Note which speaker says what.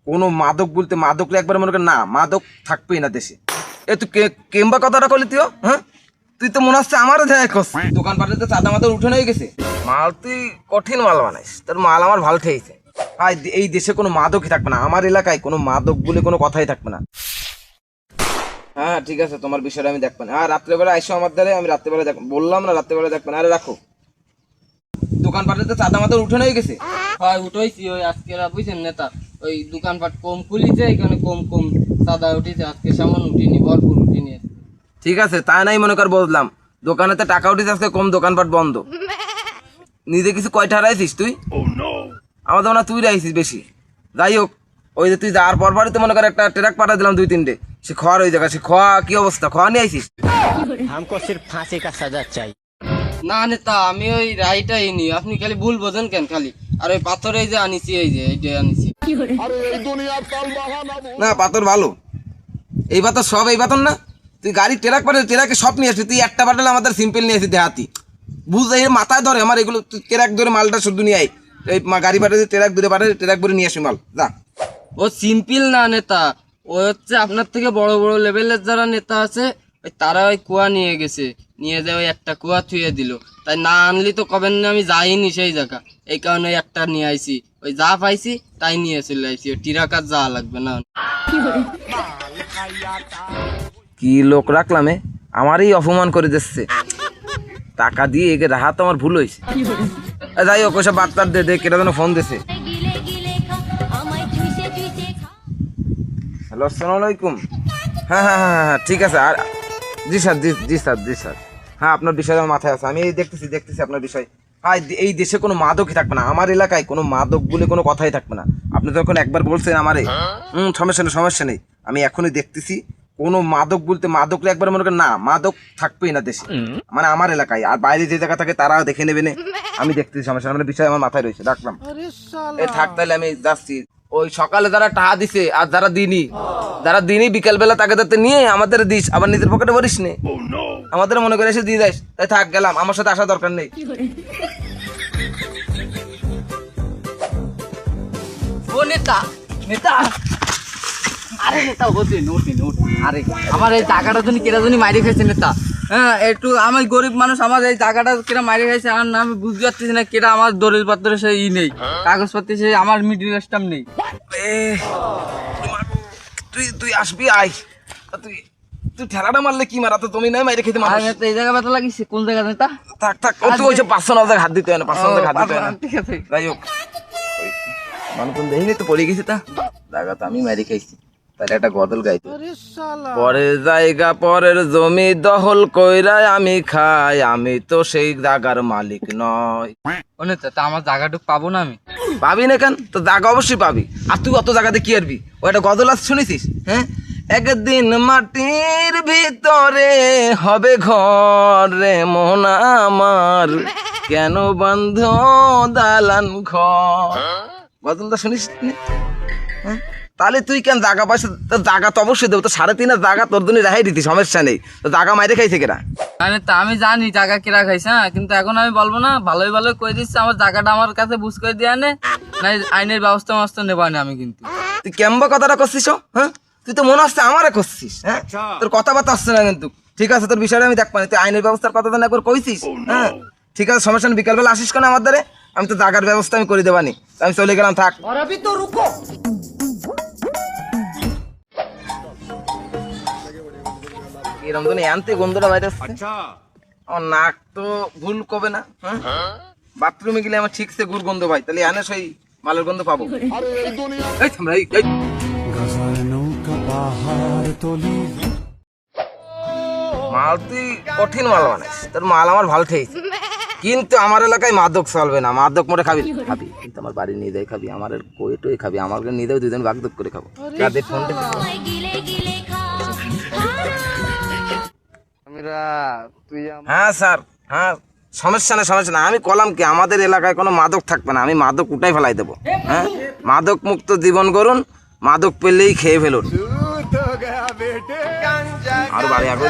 Speaker 1: কোনো মাদক বলতে মাদক একবার মনে কর না, মাদক থাকবেই না দেশে। এ তুই কেম্বা কথাটা করলি তুই? হ্যাঁ, তুই তো মনে হচ্ছে আমারও দেখ দোকানপাটে তো চাঁদা মাদা উঠে হয়ে গেছে। মাল তুই কঠিন মাল বানাইস, তোর মাল আমার ভালো খেয়েছে। আর এই দেশে কোনো মাদকই থাকবে না, আমার এলাকায় কোনো মাদক বলে কোনো কথাই থাকবে না। হ্যাঁ ঠিক আছে, তোমার বিষয়টা আমি দেখবো না। আর রাত্রেবেলা আইসো আমার দ্বারে, আমি রাত্রেবেলা দেখ বললাম না, রাত্রেবেলা দেখবো না। আরে রাখো, দোকানপাটে তো চাঁদা মাদা উঠে হয়ে গেছে।
Speaker 2: হয় উঠেছি, ওই আজকে বুঝছেন নেতা, ওই দোকানপাট কম খুলিছে, এখানে কম কম চাঁদা উঠেছে, আজকে সামান উঠিনি, ভরপুর উঠিনি।
Speaker 1: ঠিক আছে, তা নাই মনে কর বললাম, দোকানেতে টাকা উঠেছে আজকে কম, দোকানপাট বন্ধ। নিজে কিছু কয়টা হারাইছিস তুই? আমাদের মনে হয় তুই রাইছিস বেশি। যাই হোক, ওই যে তুই যাওয়ার পর পরই তো মনে কর একটা ট্রাক পাঠা দিলাম 2-3টে, সে খাওয়ার ওই জায়গা, সে খাওয়া কি অবস্থা, খাওয়া নিয়ে আইছিস?
Speaker 3: हमको सिर्फ फांसी का सजा चाहिए।
Speaker 2: না নেতা, আমি ওই রাইটাই নি, আপনি খালি ভুল বোঝেন কেন খালি। আর ওই পাথর এই যে আনিছি, এই যে এইটা আনিছি।
Speaker 1: না পাথর ভালো, এই পাথর সব এই পাথর না। তুই গাড়ি ট্রাক পাঠালে ট্রাকে সব নিয়ে আসবি, তুই একটা পাঠালে আমাদের সিম্পল নিয়ে আসবি দেহাতি। বুঝ এই মাথায় ধরে আমার এগুলো, তুই ট্রাক ধরে মালটা শুধু নিয়ে আয়। এই গাড়ি পাঠালে ট্রাক দূরে পাঠালে ট্রাক ভরে নিয়ে আসবি মাল, যা।
Speaker 2: ও সিম্পল না নেতা, ও হচ্ছে আপনার থেকে বড় বড় লেভেলের যারা নেতা আছে, ওই তারা ওই কুয়া নিয়ে গেছে, নিয়ে যায় ওই একটা কুয়া থুয়ে দিল। তাই না আনলি তো কবেন না, আমি যাইনি সেই জায়গা, এই কারণে একটা নিয়ে আইছি। ওই যা পাইছি তাই নিয়ে চলে আইছি, ওই টিরাক আর যা লাগবে না।
Speaker 1: কি লোক রাখলামে, আমারই অপমান করে দিচ্ছে। টাকা দিয়ে একে রাহা তো আমার ভুল হয়েছে। যাই হোক, ওইসব বার্তার দে, কেটা যেন ফোন দিছে। হ্যালো, আসসালামু আলাইকুম। হ্যাঁ হ্যাঁ হ্যাঁ হ্যাঁ ঠিক আছে। আর জি স্যার, জি স্যার, জি স্যার। হ্যাঁ, আপনার বিষয় আমার মাথায় আছে, আমি এই দেখতেছি আপনার বিষয়। হ্যাঁ, এই দেশে কোনো মাদকই থাকবে না, আমার এলাকায় কোনো মাদক বলে কোনো কথাই থাকবে না। আপনি তো এখন একবার বলছেন আমারে, সমস্যা নেই, আমি এখনই দেখতেছি। কোনো মাদক বলতে মাদক একবার মনে করেন না, মাদক থাকবেই না দেশে, মানে আমার এলাকায়। আর বাইরে যে জায়গা থাকে তারাও দেখে নেবে না, আমি দেখতেছি। সমস্যা আমার বিষয় আমার মাথায় রয়েছে, রাখলাম। এই থাক তাহলে, আমি যাচ্ছি। ওই সকালে যারা টাকা দিছে আর যারা দিনই বিকেল বেলা তাকে তাতে নিয়ে আমাদের দিস, আবার নিজের পকেটে ভরিস নে, আমাদের মনে করে এসে দিয়ে যাস। তাই থাক, গেলাম, আমার সাথে আসা দরকার নেই।
Speaker 2: ও নেতা, নেতা, আরে নেতা, ওঠেন। আরে আমার এই টাকাটা জন্য কেরা জন্য মাইরে খাইছে নেতা। হ্যাঁ, একটু আমি গরিব মানুষ, আমার এই টাকাটা কেরা মাইরে খাইছে আর না, আমি বুঝতে পারতেছি না কেরা। আমার দলিল পত্র সে নেই, কাগজপত্র সে, আমার মিডিল স্ট্যাম্প নেই।
Speaker 1: তুই আসবি, আয়। তুই ঠেলাটা মারলে কি মারা, তো তুমি নাই মাইরে খেতে মারা।
Speaker 2: এই জায়গা ব্যথা লাগিছে, কোন জায়গা নেতা?
Speaker 1: থাক, তুই ওই যে 500 হাত দিতে হয় না, 500 হাত দিতে হয় না।
Speaker 2: ঠিক আছে,
Speaker 1: যাই হোক, মানুষ দেখিনি তো পড়ে গেছি, তা জায়গা তো আমি মাইরে খাইছি। তাহলে একটা গজল গাইতো, পরের জায়গা পরের জমি দখল কইরা আমি খাই, আমি তো সেই জায়গার মালিক নয়।
Speaker 2: ও নেতা, তা আমার জায়গাটুকু পাবো না আমি?
Speaker 1: পাবি না কেন, তো জায়গা অবশ্যই পাবি। আর তুই অত জায়গাতে কি আরবি? ও একটা গজল আছে, শুনেছিস? হ্যাঁ, একদিন মাটির ভিতরে হবে ঘর রে মন আমার, কেন বন্ধ দালান ঘর। গজলটা শুনিস? হ্যাঁ, তাহলে তুই কেন জায়গা পাইছিস? জায়গা তো অবশ্যই দেবো, তো 3.5 জায়গা তোর জন্য রেহাই দিতি, সমস্যা নেই। তো জায়গা মাইরে খাইছে কেনা?
Speaker 2: তা আমি জানি জায়গা কেরা খাইছে, হ্যাঁ, কিন্তু এখন আমি বলবো না, ভালোই কই দিচ্ছি। আমার জায়গাটা আমার কাছে বুঝ করে দিয়ে আনে, না আইনের ব্যবস্থা নেবো না আমি কিন্তু।
Speaker 1: তুই কেমবা কথাটা করছিস? হ্যাঁ, তুই তো মনে হচ্ছে আমারে করছিস। হ্যাঁ, তোর কথাবার্তা আসছে না কিন্তু। ঠিক আছে, তোর বিষয়টা আমি দেখবো না। তুই আইনের ব্যবস্থার কথা তো একবার কইছিস। হ্যাঁ ঠিক আছে, সমস্যা নেই, বিকালবেলা আসিস কেন আমার দ্বারে, আমি তো জায়গার ব্যবস্থা আমি করে দেবানি। আমি চলে গেলাম, থাক। এরম তো আনতে গন্ধটা বাইরে আসছে, আমার নাক তো ভুল কবে না। হ্যাঁ, বাথরুমে গেলে আমার ঠিকছে গুড় গন্ধ ভাই, তাহলে আনে সেই মালের গন্ধ পাবো। এই থামরা, এই মাল তুই কঠিন মাল বানাইস, তোর মাল আমার ভালো খেয়েছে। কিন্তু আমার এলাকায় মাদক চলবে না, মাদক মোটে খাবি কিন্তু আমার বাড়ি নিয়ে যাই খাবি, আমার কোয়েটোই খাবি, আমাকে নিয়ে যাবে, দুজন বাগদক করে খাবো। তাদের ফোন হ্যাঁ স্যার, হ্যাঁ সমস্যা না, আমি কলাম কি, আমাদের এলাকায় কোনো মাদক থাকবে না, আমি মাদক উঠাই ফেলাই দেবো। হ্যাঁ, মাদক মুক্ত জীবন করুন, মাদক পেলেই খেয়ে ফেলুন। আর বাড়ি আগে